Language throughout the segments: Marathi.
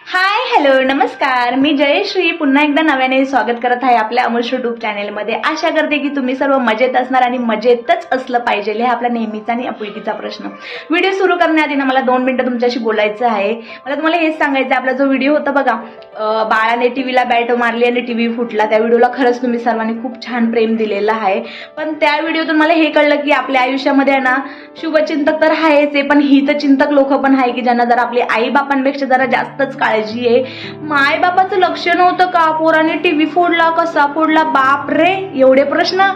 हाय हॅलो नमस्कार, मी जयश्री पुन्हा एकदा नव्याने स्वागत करत आहे आपल्या अमूल्य यूट्यूब चॅनलमध्ये। आशा करते की तुम्ही सर्व मजेत असणार आणि मजेतच असलं पाहिजे, हे आपला नेहमीचा आणि आपुलकीचा प्रश्न। व्हिडिओ सुरू करण्याआधी ना मला 2 मिनिटं तुमच्याशी बोलायचं आहे। मला तुम्हाला हेच सांगायचं, आपला जो व्हिडिओ होता बघा, बाळाने टीव्हीला बॅट मारली आणि टीव्ही फुटला, त्या व्हिडिओला खरंच तुम्ही सर्वांनी खूप छान प्रेम दिलेलं आहे। पण त्या व्हिडिओतून मला हे कळलं की आपल्या आयुष्यामध्ये ना शुभचिंतक तर आहेच आहे, पण हितचिंतक लोक पण आहे की ज्यांना जरा आपली आई बापांपेक्षा जरा जास्तच काळजी आहे। माय बापाचं लक्ष नव्हतं का, पोराने टीव्ही फोडला, कसा फोडला, बाप रे, एवढे प्रश्न।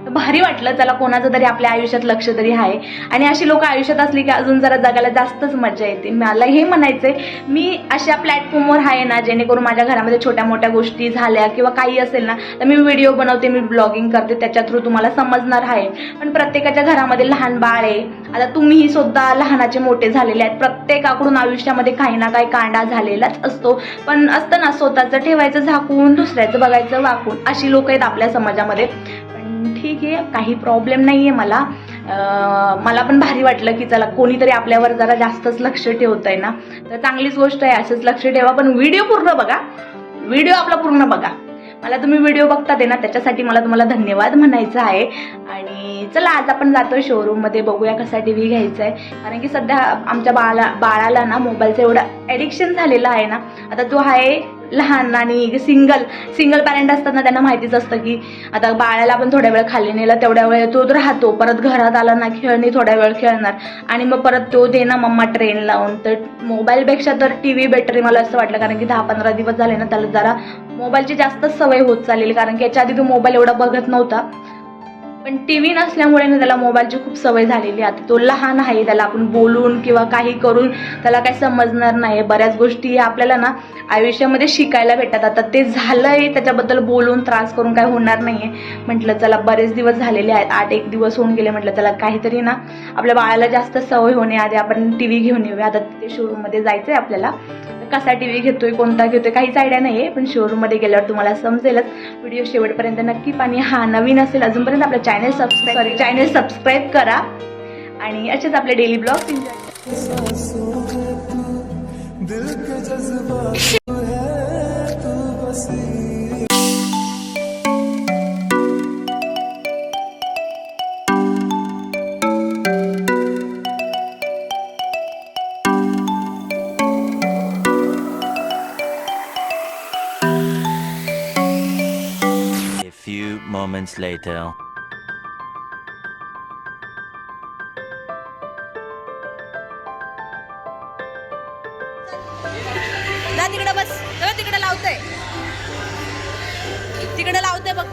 भारी वाटलं, चला कोणाचं तरी आपल्या आयुष्यात लक्ष तरी आहे। आणि अशी लोक आयुष्यात असली की अजून जरा जगायला जास्तच मजा येते। मला हे म्हणायचंय, मी अशा प्लॅटफॉर्मवर आहे ना जेणेकरून माझ्या घरामध्ये छोट्या मोठ्या गोष्टी झाल्या किंवा काही असेल ना तर मी व्हिडिओ बनवते, मी ब्लॉगिंग करते, त्याच्या थ्रू तुम्हाला समजणार आहे। पण प्रत्येकाच्या घरामध्ये लहान बाळ आहे, आता तुम्हीही सुद्धा लहानाचे मोठे झालेले आहेत, प्रत्येकाकडून आयुष्यामध्ये काही ना काही कांडा झालेलाच असतो। पण असतं ना, स्वतःचं ठेवायचं झाकून, दुसऱ्याचं बघायचं वाकून, अशी लोक आहेत आपल्या समाजामध्ये। ठीक आहे, काही प्रॉब्लेम नाहीये मला पण भारी वाटलं की चला कोणीतरी आपल्यावर जरा जास्तच लक्ष ठेवतंय ना, तर चांगलीच गोष्ट आहे, असंच लक्ष ठेवा। पण व्हिडिओ पूर्ण बघा, व्हिडिओ आपला पूर्ण बघा। मला तुम्ही व्हिडिओ बघता ते ना, त्याच्यासाठी मला तुम्हाला धन्यवाद म्हणायचं आहे। आणि चला आज आपण जातोय शोरूम मध्ये, बघूया कसा टीव्ही घ्यायचा आहे। कारण की सध्या आमच्या बाळाला ना मोबाईलचं एवढं ॲडिक्शन झालेलं आहे ना। आता तो आहे लहान आणि सिंगल पॅरेंट असतात ना, त्यांना माहितीच असतं की आता बाळाला आपण थोड्या वेळ खाली नेलं, तेवढ्या वेळ तो राहतो, परत घरात आला ना खेळणी थोड्या वेळ खेळणार आणि मग परत तो दे ना मम्मा ट्रेन लावून। तर मोबाईलपेक्षा तर टीव्ही बेटर मला असं वाटलं, कारण की 10-15 दिवस झाले ना त्याला जरा मोबाईलची जास्त सवय होत चाललेली। कारण की याच्या आधी तो मोबाईल एवढा बघत नव्हता, पण टीव्ही नसल्यामुळे ना त्याला मोबाईलची खूप सवय झालेली। आता तो लहान आहे, त्याला आपण बोलून किंवा काही करून त्याला काही समजणार नाही। बऱ्याच गोष्टी आपल्याला ना आयुष्यामध्ये शिकायला भेटतात, आता ते झालंय, त्याच्याबद्दल बोलून त्रास करून काय होणार नाहीये। म्हटलं चला बरेच दिवस झालेले आहेत, 8-1 दिवस होऊन गेले, म्हटलं चला काहीतरी ना आपल्या बाळाला जास्त सवय होण्याआधी आपण टीव्ही घेऊन येऊया। आता तिथे शोरूम मध्ये जायचंय आपल्याला, कसा टीव्ही घेतोय, कोणता घेतोय काहीच आयडिया नाहीये, पण शोरूम मध्ये गेल्यावर तुम्हाला समजेलच। व्हिडिओ शेवटपर्यंत नक्की पाहा, हा नवीन असेल अजूनपर्यंत आपलं चॅनल सबस्क्राईब करा आणि असेच आपले daily blogs A few moments later. जा तिकडे बस, तिकडे लावतोय, तिकडे लावतोय बघ,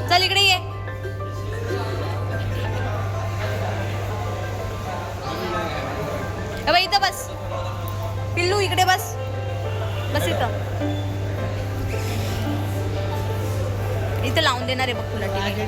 चल इकडे ये। इथं बस पिल्लू, इकडे बस, बस इथं लावून देणार आहे बघ तुला टीव्ही।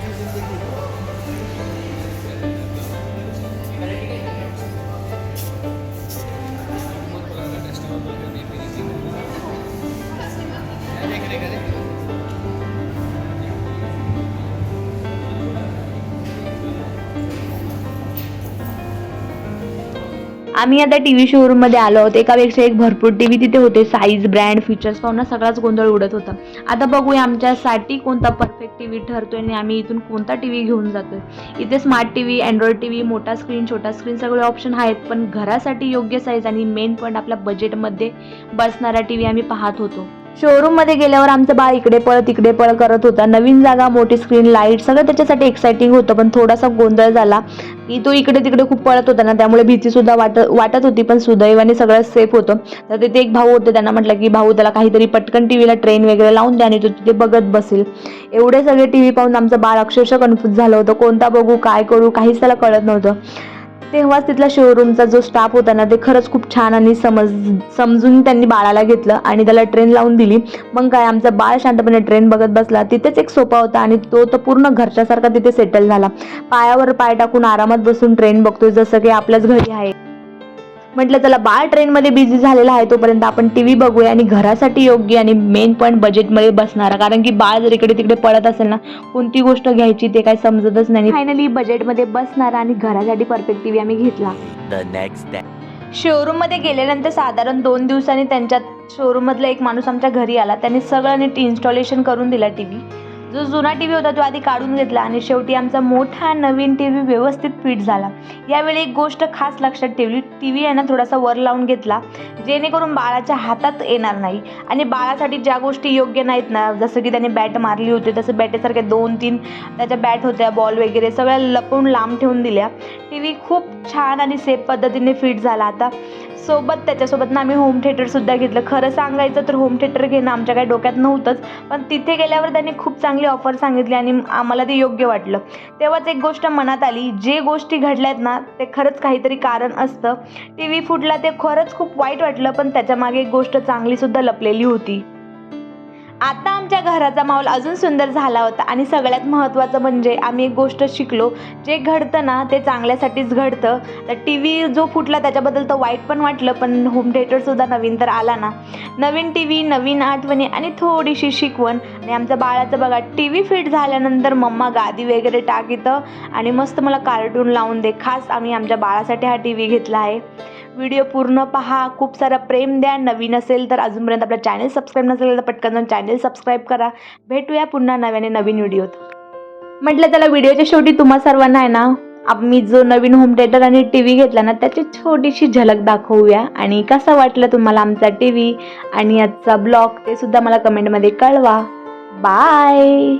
आम्ही आता टीव्ही शोरूम मध्ये आलो आहोत। एकापेक्षा एक भरपूर टीव्ही तिथे होते, साईज, ब्रँड, फीचर्स पाहून ना सगळाच गोंधळ उडत होता। आता बघूया आमच्यासाठी कोणता परफेक्ट टीव्ही ठरतोय आणि आम्ही इथून कोणता टीव्ही घेऊन जातोय। इथे स्मार्ट टीव्ही, अँड्रॉइड टीव्ही, मोठा स्क्रीन, छोटा स्क्रीन सगळे ऑप्शन आहेत, पण घरासाठी योग्य साईज आणि मेन पॉईंट आपल्या बजेटमध्ये बसणारा टीव्ही आम्ही पाहत होतो। शोरूम मध्ये गेल्यावर आमचं बाळ इकडे पळ तिकडे पळ करत होता। नवीन जागा, मोठी स्क्रीन, लाईट सगळं त्याच्यासाठी एक्साइटिंग होतं, पण थोडासा गोंधळ झाला की तो इकडे तिकडे खूप पळत होता ना, त्यामुळे भीती सुद्धा वाटत होती, पण सुदैवाने सगळं सेफ होतं। तर तिथे एक भाऊ होते, त्यांना म्हटलं की भाऊ त्याला काहीतरी पटकन टीव्हीला ट्रेन वगैरे लावून द्या आणि तो तिथे बघत बसेल। एवढे सगळे टीव्ही पाहून आमचं बाळ अक्षरशः कन्फ्यूज झालं होतं, कोणता बघू, काय करू, काहीच त्याला कळत नव्हतं। तेव्हाच तिथला शोरूमचा जो स्टाफ होता ना, ते खरंच खूप छान आणि समजून त्यांनी बाळाला घेतलं आणि त्याला ट्रेन लावून दिली। मग काय, आमचा बाळ शांतपणे ट्रेन बघत बसला। तिथेच एक सोफा होता आणि तो पूर्ण घरच्यासारखा तिथे सेटल झाला, पायावर पाय टाकून आरामात बसून ट्रेन बघतोय, जसं की आपल्याच घरी आहे। म्हटलं चला बाळ ट्रेनमध्ये बिझी झालेला आहे, तोपर्यंत आपण टीव्ही बघूया आणि घरासाठी योग्य आणि मेन पॉईंट बजेटमध्ये बसणारा, कारण की बाळ जर इकडे तिकडे पळत असेल ना, कोणती गोष्ट घ्यायची ते काही समजतच नाही। फायनली बजेटमध्ये बसणारा आणि घरासाठी परफेक्ट टीव्ही आम्ही घेतला। The next day. शोरूममध्ये गेल्यानंतर साधारण 2 दिवसांनी त्यांच्या शोरूममधला एक माणूस आमच्या घरी आला. त्यांनी सगळं नीट इन्स्टॉलेशन करून दिला टी व्ही. जो जुना टी व्ही होता तो आधी काढून घेतला आणि शेवटी आमचा मोठा नवीन टी व्ही व्यवस्थित फिट झाला. यावेळी एक गोष्ट खास लक्षात ठेवली, टी व्ही आहे ना थोडासा वर लावून घेतला जेणेकरून बाळाच्या हातात येणार नाही. आणि बाळासाठी ज्या गोष्टी योग्य नाहीत ना, जसं की त्याने बॅट मारली होती तसं बॅटेसारखे 2-3 त्याच्या बॅट होत्या, बॉल वगैरे सगळ्या लपवून लांब ठेवून दिल्या. टी व्ही खूप छान आणि सेफ पद्धतीने फिट झाला. आता त्याच्यासोबत ना आम्ही होम थिएटरसुद्धा घेतलं. खरं सांगायचं तर होम थिएटर घेणं आमच्या काही डोक्यात नव्हतंच, पण तिथे गेल्यावर त्यांनी खूप चांगली ऑफर सांगितली आणि आम्हाला ते योग्य वाटलं. तेव्हाच एक गोष्ट मनात आली, जे गोष्टी घडल्यात ना ते खरंच काहीतरी कारण असतं. टी व्ही फुटला ते खरंच खूप वाईट वाटलं, पण त्याच्यामागे एक गोष्ट चांगलीसुद्धा लपलेली होती. आता आमच्या घराचा माहोल अजून सुंदर झाला होता आणि सगळ्यात महत्त्वाचं म्हणजे आम्ही एक गोष्ट शिकलो, जे घडतं ना ते चांगल्यासाठीच घडतं. तर टी व्ही जो फुटला त्याच्याबद्दल तर वाईट पण वाटलं, पण होम थिएटरसुद्धा नवीन तर आला ना. नवीन टी व्ही, नवीन आठवणी आणि थोडीशी शिकवण. आणि आमच्या बाळाचं बघा, टी व्ही फिट झाल्यानंतर मम्मा गादी वगैरे टाक इथं आणि मस्त मला कार्टून लावून दे. खास आम्ही आमच्या बाळासाठी हा टी व्ही घेतला आहे. व्हिडिओ पूर्ण पहा, खूप सारं प्रेम द्या. नवीन असेल तर अजूनपर्यंत आपलं चॅनल सबस्क्राईब नसेल तर पटकन जाऊन चॅनल सबस्क्राईब करा. भेटूया पुन्हा नवीन व्हिडिओत. म्हटलं त्याला व्हिडिओच्या शेवटी तुम्हा सर्वांना आहे ना आम्ही जो नवीन होम थिएटर आणि टी व्ही घेतला ना त्याची छोटीशी झलक दाखवूया. आणि कसं वाटलं तुम्हाला आमचा टी व्ही आणि आजचा ब्लॉग ते सुद्धा मला कमेंटमध्ये कळवा. बाय.